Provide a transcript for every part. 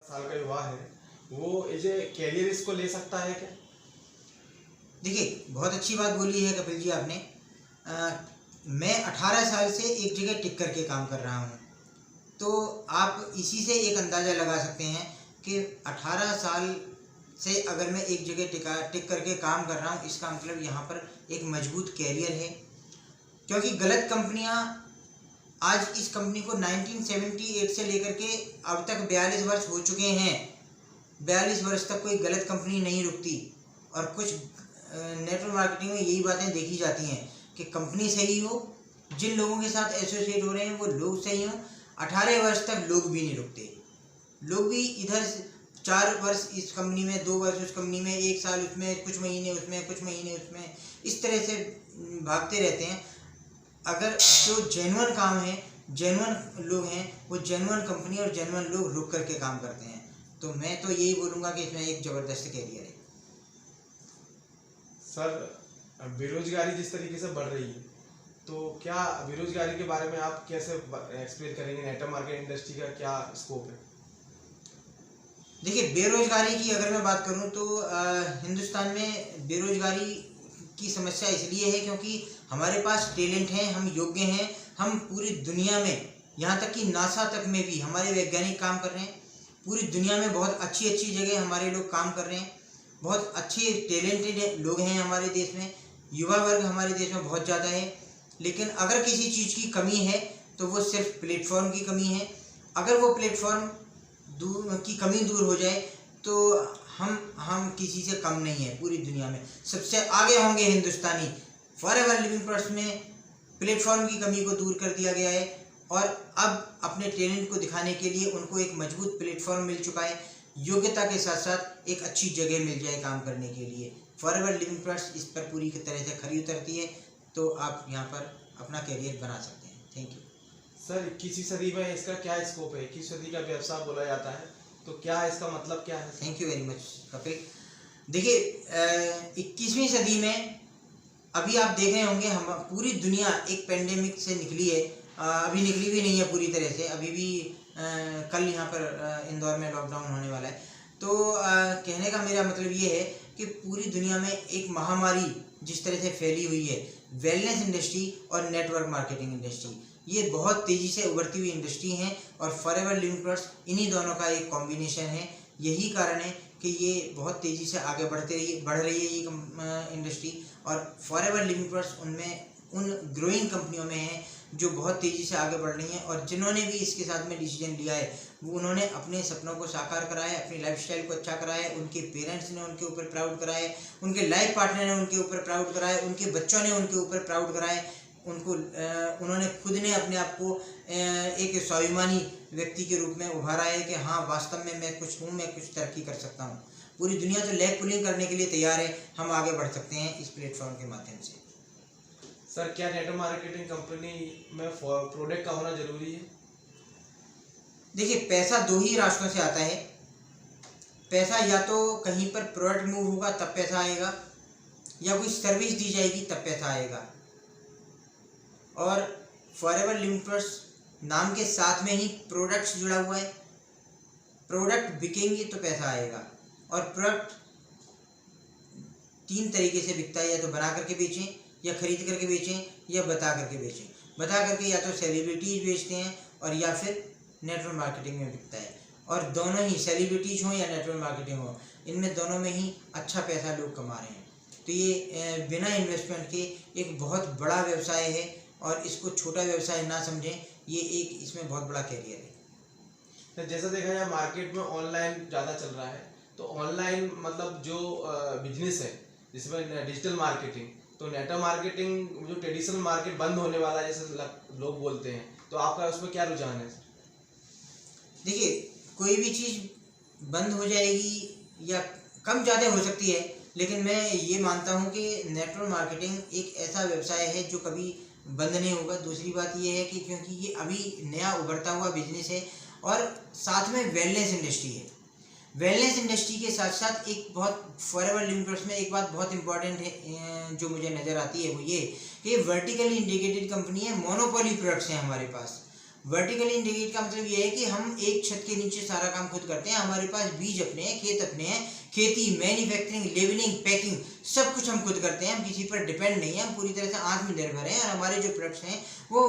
साल का युवा है वो एज ए कैरियर इसको ले सकता है क्या? देखिए, बहुत अच्छी बात बोली है कपिल जी आपने। मैं 18 साल से एक जगह टिक करके काम कर रहा हूँ, तो आप इसी से एक अंदाज़ा लगा सकते हैं कि 18 साल से अगर मैं एक जगह टिक करके काम कर रहा हूँ, इसका मतलब यहाँ पर एक मजबूत कैरियर है। क्योंकि गलत कंपनियाँ, आज इस कंपनी को 1978 से लेकर के अब तक 42 वर्ष हो चुके हैं। 42 वर्ष तक कोई गलत कंपनी नहीं रुकती। और कुछ नेटवर्क मार्केटिंग में यही बातें देखी जाती हैं कि कंपनी सही हो, जिन लोगों के साथ एसोसिएट हो रहे हैं वो लोग सही हों, 18 वर्ष तक लोग भी नहीं रुकते। लोग भी इधर 4 वर्ष इस कंपनी में, 2 वर्ष उस कंपनी में, 1 साल उसमें, कुछ महीने उसमें, कुछ महीने उसमें, इस तरह से भागते रहते हैं। अगर जो जेन्युइन काम है, जेन्युइन लोग हैं, वो जेन्युइन कंपनी और जेन्युइन लोग रुक करके काम करते हैं। तो मैं तो यही बोलूँगा कि इसमें एक ज़बरदस्त कैरियर है। सर, बेरोजगारी जिस तरीके से बढ़ रही है, तो क्या बेरोजगारी के बारे में आप कैसे एक्सप्लेन करेंगे? नेटवर्क मार्केटिंग इंडस्ट्री का क्या स्कोप है? देखिए, बेरोजगारी की अगर मैं बात करूं तो हिंदुस्तान में बेरोजगारी की समस्या इसलिए है क्योंकि हमारे पास टैलेंट है, हम योग्य हैं, हम पूरी दुनिया में, यहाँ तक कि नासा तक में भी हमारे वैज्ञानिक काम कर रहे हैं। पूरी दुनिया में बहुत अच्छी अच्छी जगह हमारे लोग काम कर रहे हैं। बहुत अच्छे टैलेंटेड लोग हैं हमारे देश में, युवा वर्ग हमारे देश में बहुत ज़्यादा है। लेकिन अगर किसी चीज़ की कमी है तो वो सिर्फ प्लेटफॉर्म की कमी है। अगर वो प्लेटफॉर्म की कमी दूर हो जाए तो हम किसी से कम नहीं है। पूरी दुनिया में सबसे आगे होंगे हिंदुस्तानी। फॉरएवर लिविंग प्रोडक्ट्स में प्लेटफॉर्म की कमी को दूर कर दिया गया है और अब अपने टैलेंट को दिखाने के लिए उनको एक मजबूत प्लेटफॉर्म मिल चुका है। योग्यता के साथ साथ एक अच्छी जगह मिल जाए काम करने के लिए। फॉरएवर लिविंग प्रोडक्ट्स इस पर पूरी तरह से खरी उतरती है, तो आप यहाँ पर अपना कैरियर बना सकते हैं। Thank you. सर, 21वीं सदी में इसका क्या स्कोप है? 21वीं सदी का व्यवसाय बोला जाता है, तो क्या इसका मतलब क्या है? Thank you very much Kapil. देखिए, 21वीं सदी में अभी आप देख रहे होंगे, हम पूरी दुनिया एक पेंडेमिक से निकली है। अभी निकली भी नहीं है पूरी तरह से, अभी भी कल यहाँ पर इंदौर में लॉकडाउन होने वाला है। तो कहने का मेरा मतलब ये है कि पूरी दुनिया में एक महामारी जिस तरह से फैली हुई है, वेलनेस इंडस्ट्री और नेटवर्क मार्केटिंग इंडस्ट्री, ये बहुत तेज़ी से उभरती हुई इंडस्ट्री हैं और फॉरएवर लिविंग प्रोडक्ट्स इन्हीं दोनों का एक कॉम्बिनेशन है। यही कारण है कि ये बहुत तेज़ी से आगे बढ़ रही है ये इंडस्ट्री। और फॉरएवर लिविंग प्रोडक्ट्स उन ग्रोइंग कंपनियों में है जो बहुत तेज़ी से आगे बढ़ रही हैं। और जिन्होंने भी इसके साथ में डिसीजन लिया है, वो उन्होंने अपने सपनों को साकार करा है, अपनी लाइफस्टाइल को अच्छा करा है, उनके पेरेंट्स ने उनके ऊपर प्राउड करा है, उनके लाइफ पार्टनर ने उनके ऊपर प्राउड करा है, उनके बच्चों ने उनके ऊपर प्राउड करा है। उन्होंने खुद ने अपने आप को एक स्वाभिमानी व्यक्ति के रूप में उभारा है कि हाँ, वास्तव में मैं कुछ हूँ, मैं कुछ तरक्की कर सकता हूँ। पूरी दुनिया तो लेग पुलिंग करने के लिए तैयार है, हम आगे बढ़ सकते हैं इस प्लेटफॉर्म के माध्यम से। सर, क्या नेटवर्क मार्केटिंग कंपनी में प्रोडक्ट का होना जरूरी है? देखिए, पैसा 2 ही रास्तों से आता है। पैसा या तो कहीं पर प्रोडक्ट मूव होगा तब पैसा आएगा, या कोई सर्विस दी जाएगी तब पैसा आएगा। और फॉरएवर लिविंग प्रोडक्ट्स नाम के साथ में ही प्रोडक्ट्स जुड़ा हुआ है। प्रोडक्ट बिकेंगे तो पैसा आएगा। और प्रोडक्ट 3 तरीके से बिकता है, या तो बना करके बेचें, या खरीद करके बेचें, या बता करके बेचें। बता करके या तो सेलिब्रिटीज बेचते हैं और या फिर नेटवर्क मार्केटिंग में बिकता है। और दोनों ही, सेलिब्रिटीज हों या नेटवर्क मार्केटिंग हो, इनमें दोनों में ही अच्छा पैसा लोग कमा रहे हैं। तो ये बिना इन्वेस्टमेंट के एक बहुत बड़ा व्यवसाय है और इसको छोटा व्यवसाय ना समझें। ये एक इसमें बहुत बड़ा कैरियर है। जैसा देखा जाए मार्केट में ऑनलाइन ज़्यादा चल रहा है, तो ऑनलाइन मतलब जो बिजनेस है जिसमें डिजिटल मार्केटिंग, तो नेटवर्क मार्केटिंग जो ट्रेडिशनल मार्केट बंद होने वाला है जैसे लोग बोलते हैं, तो आपका उसमें क्या रुझान है? देखिए, कोई भी चीज़ बंद हो जाएगी या कम ज़्यादा हो सकती है, लेकिन मैं ये मानता हूँ कि नेटवर्क मार्केटिंग एक ऐसा व्यवसाय है जो कभी बंद नहीं होगा। दूसरी बात ये है कि क्योंकि ये अभी नया उभरता हुआ बिजनेस है और साथ में वेलनेस इंडस्ट्री है। वेलनेस इंडस्ट्री के साथ साथ एक बहुत फॉरएवर लिविंग प्रोडक्ट्स में एक बात बहुत इंपॉर्टेंट है जो मुझे नज़र आती है, वो ये कि वर्टिकली इंटीग्रेटेड कंपनी है, मोनोपोली प्रोडक्ट्स हैं हमारे पास। वर्टिकली इंटीग्रेट का मतलब ये है कि हम एक छत के नीचे सारा काम खुद करते हैं। हमारे पास बीज अपने हैं, खेत अपने हैं, खेती, मैन्युफैक्चरिंग, लेवलिंग, पैकिंग सब कुछ हम खुद करते हैं। हम किसी पर डिपेंड नहीं है, हम पूरी तरह से आत्मनिर्भर हैं। और हमारे जो प्रोडक्ट्स हैं वो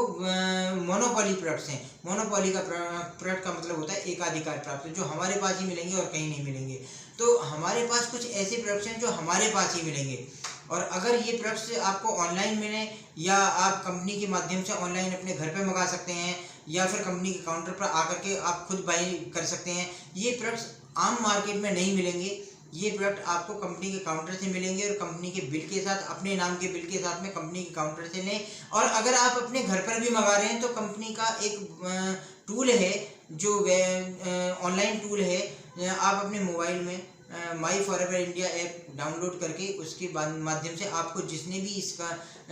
मोनोपोली प्रोडक्ट्स हैं। मोनोपोली का प्रोडक्ट का मतलब होता है एकाधिकार प्राप्त, जो हमारे पास ही मिलेंगे और कहीं नहीं मिलेंगे। तो हमारे पास कुछ ऐसे प्रोडक्ट्स हैं जो हमारे पास ही मिलेंगे। और अगर ये प्रोडक्ट्स आपको ऑनलाइन मिले या आप कंपनी के माध्यम से ऑनलाइन अपने घर पे मंगा सकते हैं या फिर कंपनी के काउंटर पर आकर के आप खुद बाई कर सकते हैं। ये प्रोडक्ट्स आम मार्केट में नहीं मिलेंगे। ये प्रोडक्ट आपको कंपनी के काउंटर से मिलेंगे और कंपनी के बिल के साथ, अपने नाम के बिल के साथ में कंपनी के काउंटर से लें। और अगर आप अपने घर पर भी मंगा रहे हैं तो कंपनी का एक टूल है जो ऑनलाइन टूल है, आप अपने मोबाइल में माई फॉरएवर इंडिया ऐप डाउनलोड करके उसके माध्यम से आपको जिसने भी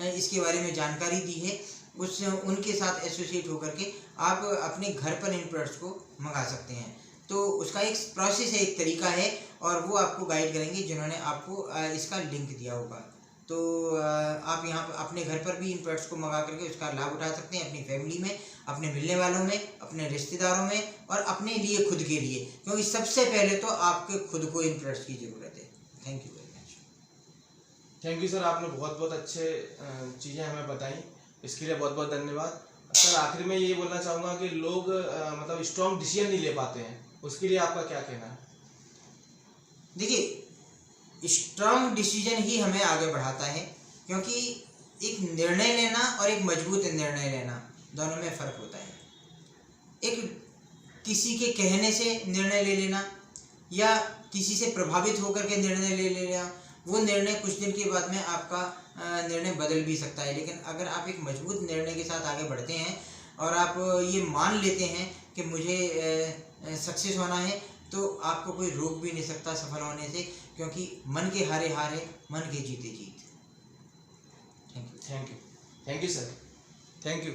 इसके बारे में जानकारी दी है उनके साथ एसोसिएट होकर के आप अपने घर पर इन प्रोडक्ट्स को मंगा सकते हैं। तो उसका एक प्रोसेस है, एक तरीका है और वो आपको गाइड करेंगे जिन्होंने आपको इसका लिंक दिया होगा। तो आप यहाँ पर अपने घर पर भी इन प्रोडक्ट्स को मंगा करके उसका लाभ उठा सकते हैं, अपनी फैमिली में, अपने मिलने वालों में, अपने रिश्तेदारों में और अपने लिए, खुद के लिए, क्योंकि सबसे पहले तो आपके खुद को इन प्रोडक्ट्स की ज़रूरत है। Thank you very much. Thank you sir, आपने बहुत बहुत अच्छे चीज़ें हमें बताई, इसके लिए बहुत बहुत धन्यवाद सर। आखिर में ये बोलना चाहूँगा कि लोग मतलब स्ट्रॉन्ग डिसीजन नहीं ले पाते हैं, उसके लिए आपका क्या कहना है? देखिए, स्ट्रांग डिसीजन ही हमें आगे बढ़ाता है, क्योंकि एक निर्णय लेना और एक मजबूत निर्णय लेना दोनों में फ़र्क होता है। एक किसी के कहने से निर्णय ले लेना या किसी से प्रभावित होकर के निर्णय ले लेना, वो निर्णय कुछ दिन के बाद में आपका निर्णय बदल भी सकता है। लेकिन अगर आप एक मजबूत निर्णय के साथ आगे बढ़ते हैं और आप ये मान लेते हैं कि मुझे सक्सेस होना है, तो आपको कोई रोक भी नहीं सकता सफल होने से, क्योंकि मन के हारे हार है, मन के जीते जीत। Thank you sir, thank you.